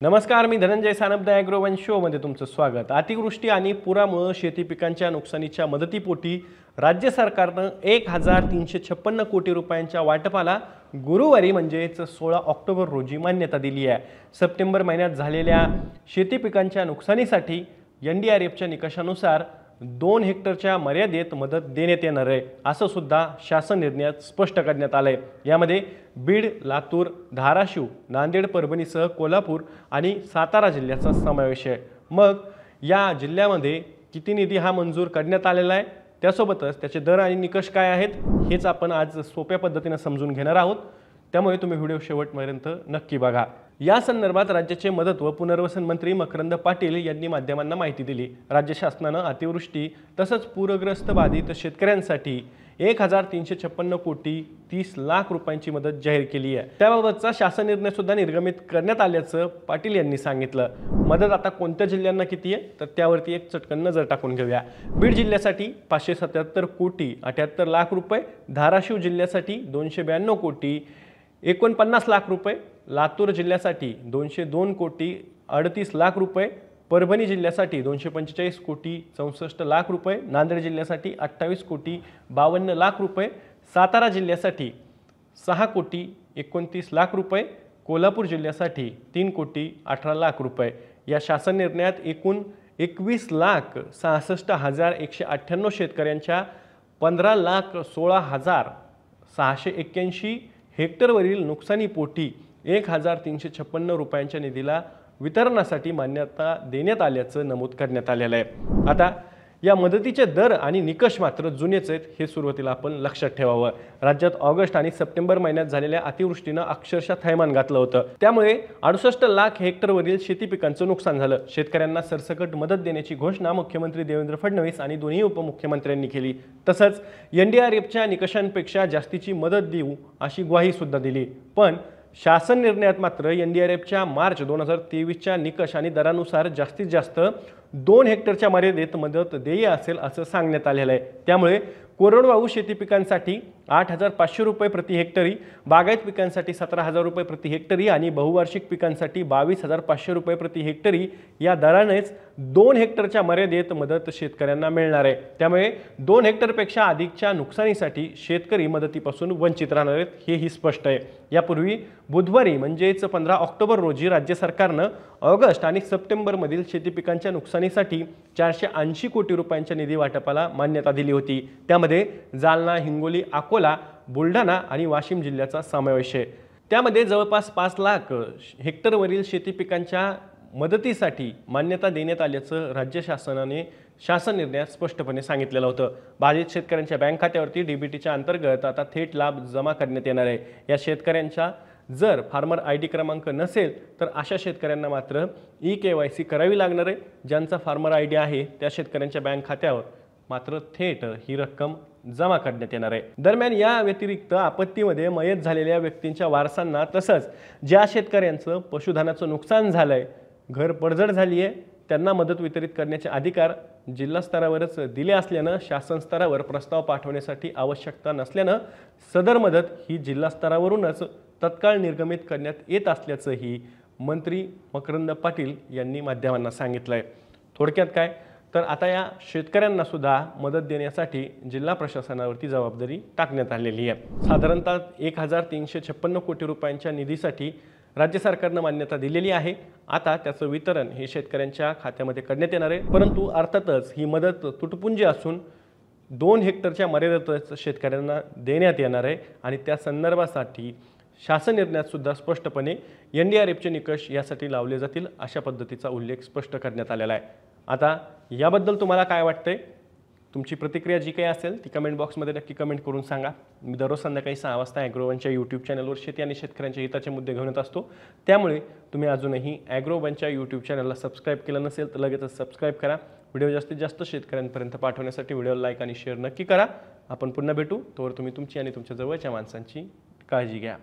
नमस्कार, मी धनंजय सानप द ॲग्रोवन शोमध्ये तुमचं स्वागत। अतिवृष्टी आणि पुरामुळे शेती पिकांच्या नुकसानीच्या मदतीपोटी राज्य सरकारनं 1356 कोटी रुपयांच्या वाटपाला गुरुवारी म्हणजेच 16 ऑक्टोबर रोजी मान्यता दिली आहे। सप्टेंबर महिन्यात झालेल्या शेती पिकांच्या नुकसानीसाठी एनडीआरएफच्या निकषानुसार 2 हेक्टरच्या मर्यादेत मदत देण्यात येणार आहे, असं सुद्धा शासन निर्णयात स्पष्ट करण्यात आलंय। यामध्ये बीड, लातूर, धाराशिव, नांदेड, परभणीसह कोल्हापूर आणि सातारा जिल्ह्याचा समावेश आहे। मग या जिल्ह्यामध्ये किती निधी हा मंजूर करण्यात आलेला आहे, त्यासोबतच त्याचे दर आणि निकष काय आहेत हेच आपण आज सोप्या पद्धतीने समजून घेणार आहोत। त्यामुळे तुम्ही व्हिडिओ शेवटपर्यंत नक्की बघा। या संदर्भात राज्याचे मदत व पुनर्वसन मंत्री मकरंद पाटील यांनी माध्यमांना माहिती दिली। राज्य शासनाने अतिवृष्टी तसंच पूरग्रस्त बाधित शेतकऱ्यांसाठी 1356 कोटी 30 लाख रुपयांची मदत जाहीर केली आहे। त्याबाबतचा शासन निर्णय सुद्धा निर्गमित करण्यात आल्याचं पाटील यांनी सांगितलं। मदत आता कोणत्या जिल्ह्यांना किती आहे तर त्यावरती एक चटकन नजर टाकून घेऊया। बीड जिल्ह्यासाठी 577 कोटी 78 लाख रुपये, धाराशिव जिल्ह्यासाठी 292 कोटी 49 लाख रुपये, लातूर जिल्ह्यासाठी 202 कोटी 38 लाख रुपये, परभणी जिल्ह्यासाठी 245 कोटी 64 लाख रुपये, नांदेड जिल्ह्यासाठी 28 कोटी 52 लाख रुपये, सातारा जिल्ह्यासाठी 6 कोटी 29 लाख रुपये, कोल्हापूर जिल्ह्यासाठी 3 कोटी 18 लाख रुपये। या शासन निर्णयात एकूण 21,66,198 शेतकऱ्यांच्या 15,16,681 हेक्टरवरील नुकसानीपोटी 1356 रुपयांच्या निधीला वितरणासाठी मान्यता देण्यात आल्याचं नमूद करण्यात आलेलं आहे। आता या मदतीचे दर आणि निकष मात्र जुनेच आहेत हे सुरुवातीला आपण लक्षात ठेवावं। राज्यात ऑगस्ट आणि सप्टेंबर महिन्यात झालेल्या अतिवृष्टीनं अक्षरशः थैमान घातलं होतं। त्यामुळे 68 लाख हेक्टरवरील शेती पिकांचं नुकसान झालं। शेतकऱ्यांना सरसकट मदत देण्याची घोषणा मुख्यमंत्री देवेंद्र फडणवीस आणि दोन्ही उपमुख्यमंत्र्यांनी केली। तसंच एनडीआरएफच्या निकषांपेक्षा जास्तीची मदत देऊ अशी ग्वाही सुद्धा दिली। पण शासन निर्णयात मात्र एनडीआरएफच्या मार्च 2023च्या निकष आणि दरानुसार जास्तीत जास्त 2 हेक्टरच्या मर्यादेत मदत देय असेल असं सांगण्यात आलेलं आहे। त्यामुळे कोरडवाहू शेती पिकांसाठी 8,500 रुपये प्रति हेक्टरी, बागायत पिकांसाठी 17,000 रुपये प्रति हेक्टरी आणि बहुवार्षिक पिकांसाठी 22,500 रुपये प्रति हेक्टरी या दरानेच 2 हेक्टरच्या मर्यादेत मदत शेतकऱ्यांना मिळणार आहे। त्यामुळे 2 हेक्टरपेक्षा अधिकच्या नुकसानीसाठी शेतकरी मदतीपासून वंचित राहणार आहेत हेही स्पष्ट आहे। यापूर्वी बुधवारी म्हणजेच 15 ऑक्टोबर रोजी राज्य सरकारनं ऑगस्ट आणि सप्टेंबरमधील शेती पिकांच्या नुकसानीसाठी 480 कोटी रुपयांच्या निधी वाटपाला मान्यता दिली होती। त्यामध्ये जालना, हिंगोली, अकोला, बुलढाणा आणि वाशिम जिल्ह्याचा समावेश आहे। त्यामध्ये जवळपास 5 लाख हेक्टरवरील शेती पिकांच्या मदतीसाठी मान्यता देण्यात आल्याचं राज्य शासनाने शासन निर्णयात स्पष्टपणे सांगितलेलं होतं। बाधित शेतकऱ्यांच्या बँक खात्यावरती डीबीटीच्या अंतर्गत आता थेट लाभ जमा करण्यात येणार आहे। या शेतकऱ्यांच्या जर फार्मर आयडी क्रमांक नसेल तर अशा शेतकऱ्यांना मात्र ई-केवायसी करावी लागणार आहे। ज्यांचा फार्मर आयडी आहे त्या शेतकऱ्यांच्या बँक खात्यावर मात्र थेट ही रक्कम जमा करण्यात येणार आहे। दरम्यान या व्यतिरिक्त आपत्तीमध्ये मयत झालेल्या व्यक्तींच्या वारसांना तसंच ज्या शेतकऱ्यांचं पशुधनाचं नुकसान झालंय, घर पडझड झाली आहे, त्यांना मदत वितरित करण्याचे अधिकार जिल्हा स्तरावरच दिले असल्यानं शासन स्तरावर प्रस्ताव पाठवण्यासाठी आवश्यकता नसल्यानं सदर मदत ही जिल्हा स्तरावरूनच तत्काळ निर्गमित करण्यात येत असल्याचंही मंत्री मकरंद पाटील यांनी माध्यमांना सांगितलंय। थोडक्यात काय तर आता या शेतकऱ्यांना सुद्धा मदत देण्यासाठी जिल्हा प्रशासनावरती जबाबदारी टाकण्यात आलेली आहे। साधारणतः 1356 कोटी रुपयांच्या निधीसाठी राज्य सरकारने मान्यता दिलेली आहे। आता त्याचं वितरण हे शेतकऱ्यांच्या खात्यामध्ये करण्यात येणार आहे। परंतु अर्थातच ही मदत तुटपुंजी असून 2 हेक्टरच्या मर्यादेतच शेतकऱ्यांना देण्यात येणार आहे आणि त्या संदर्भासाठी शासन निर्णयात सुद्धा स्पष्टपणे एनडीआरएफचे निकष यासाठी लावले जातील अशा पद्धतीचा उल्लेख स्पष्ट करण्यात आलेला आहे। आता याबद्दल तुम्हाला काय वाटतंय, तुमची प्रतिक्रिया जी काही असेल ती कमेंट बॉक्समध्ये नक्की कमेंट करून सांगा। मी दररोज संध्याकाळी 6 वाजता ॲग्रोवनच्या यूट्यूब चॅनलवर शेती आणि शेतकऱ्यांच्या हिताचे मुद्दे घेऊन येत असतो। त्यामुळे तुम्ही अजूनही ॲग्रोवनच्या यूट्यूब चॅनलला सबस्क्राईब केलं नसेल तर लगेचच सबस्क्राईब करा। व्हिडिओ जास्तीत जास्त शेतकऱ्यांपर्यंत पाठवण्यासाठी व्हिडिओला लाईक आणि शेअर नक्की करा। आपण पुन्हा भेटू, तोवर तुम्ही तुमची आणि तुमच्या जवळच्या माणसांची काळजी घ्या।